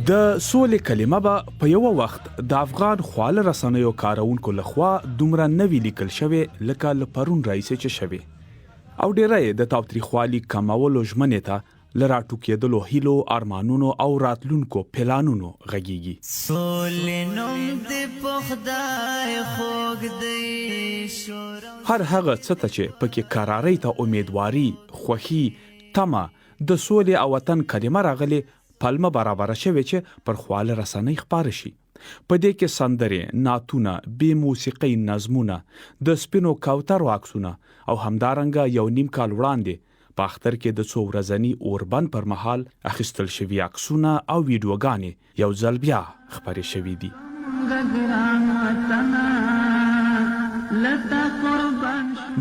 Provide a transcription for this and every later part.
د سولې کلمه به په یو وخت د افغان خواله رسنیو کارونکو لخوا دومره نوی لیکل شوی لکه له پرون راهیسې چې شوی او ډیری د تاوتریخوالي کمولو ژمنې ته له راټوکېدلو هیلو ارمانونو او راتلونکو پلانونو غږیږي. سولې نوم دې په خدای خوږ دی هر هغه څه ته چې پکې قرارۍ ته امیدواري خوښي تمه د سولې او وطن کلمه راغلي پلمه برابر شوی چې پر خواله رسنۍ خپاره شي. په دې کې سندرې، نعتونه، بې موسیقۍ نظمونه، د سپینو کوترو عکسونه او همدارنګه یو نیم کال وړاندې په اختر کې د څو ورځني اوربند پر مهال اخیستل شوي عکسونه او ویډیوګانې یو ځل بیا خپرې شوي دي.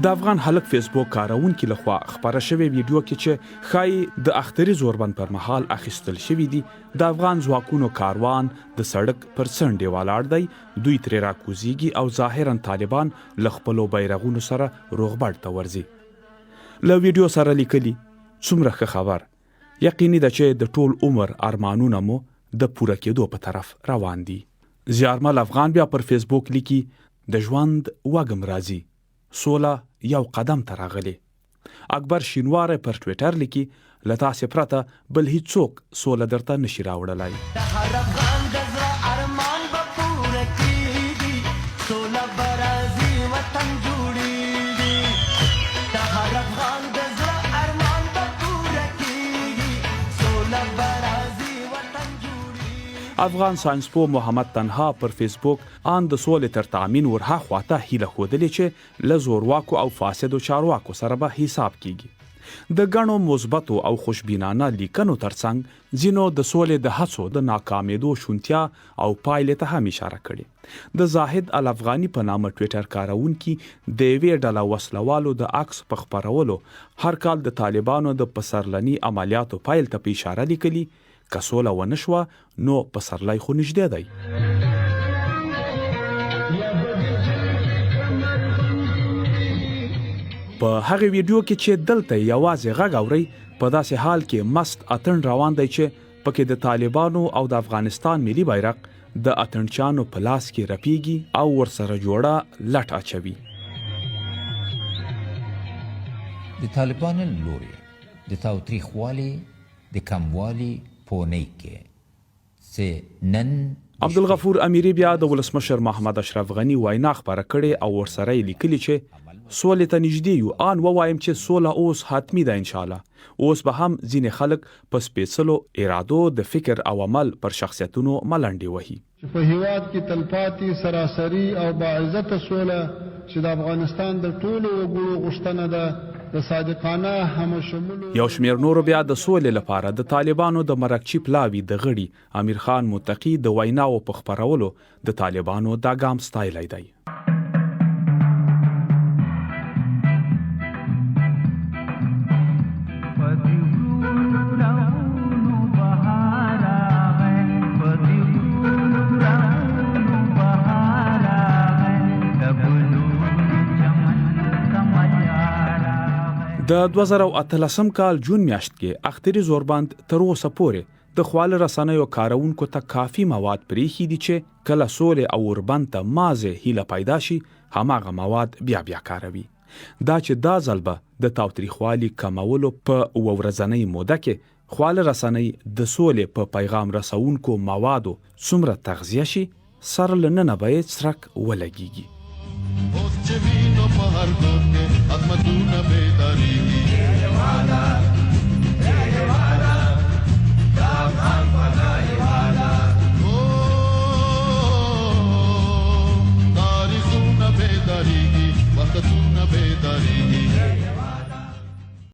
د افغان خلک فیسبوک کارونکو لخوا خبره شوی ویډیو کې چې خای د اختري زوربند پر مهال اخیستل شوی دی د افغان ځواکونو کاروان د سړک پر څنډه ولاړ دی، دوی ترې راکوزیږي او ظاهرا طالبان له خپلو بیرغونو سره روغبړ ته ورځي. له ویډیو سره لیکلي څومره ښه خبر، یقیني ده چې د ټول عمر ارمانونه مو د پوره کېدو په طرف روان دي. زیارمل افغان بیا پر فیسبوک لیکي د ژوند وګم راځي، سوله یو قدم ته راغلی. اکبر شینواری پر ټویټر لیکي له تاسې پرته بل هیڅوک سوله درته نشي راوړلی. د هر افغان د زړه ارمان به پوره کېږي، سوله به راځي وطن جوړېږي. د هر افغان د زړه ارمان به پوره کېږي، سوله به راځي وطن جوړېږي. افغان ساینسپوه محمد تنها پر فیسبوک ان د سولې تر تامین ورها خواته هیله ښودلې چې له زورواکو او فاسدو چارواکو سره به حساب کیږي. د غنو مثبتو او خوشبینانه لیکنو ترڅنګ ځینو د سولې د هڅو د ناکامېدو شونتیا او پایلې ته هم اشاره کړې. د زاهد الافغاني په نامه ټویټر کارونکي د یوې ډله وسلوالو د عکس په خپرولو هر کال د طالبانو د پسرلني عملیاتو پایل ته په اشاره لیکلي که سوله ونه شوه نو پسرلی خو نږدې دی. په هغه ویډیو کې چې دلته یوازې غږ اورئ په داسې حال کې مست اتڼ روان دی چې پکې د طالبانو او د افغانستان ملي بیرغ د اتڼچانو په لاس کې رپیږي او ورسره جوړه لټ اچوي. د طالبانو لوري د تاوتریخوالي د کموالي پونی کې چې نن عبدالغفور امیری بیا د ولسمشر محمد اشرف غنی وینا خبره کړې او ورسره لیکلي چې سولې ته نږدې یو ان ووایم چې سوله اوس حتمی ده ان شاء الله. اوس به هم ځینې خلک په سپېڅلو ارادو د فکر او عمل پر شخصیتونو ملنډې وهي. په هیواد کې تلپاتې سراسري او باعزته سوله چې د افغانستان د ټولو وګړو غوښتنه ده د صادقانه همشمولو. یو شمېر نورو بیا د سولې لپاره د طالبانو د مرکچی پلاوي د غړي امیر خان متقي د ویناو په خپرولو د طالبانو دا ګام ستایلی دی. د 2018 کال جون میاشت کې اختري زوربند تر اوسه پورې د خواله رسنیو کارونکو ته کافي مواد پریښي دي چې کله سولې او اوربند ته مازه هیله پیدا شي هماغه مواد بیا کاروي. دا چې دا ځل به د تاوتریخوالي کمولو په ورځنۍ موده کې خواله رسنۍ د سولې په پیغام رسونکو موادو څومره تغذیه شي سره لننه به څرک ولګيږي.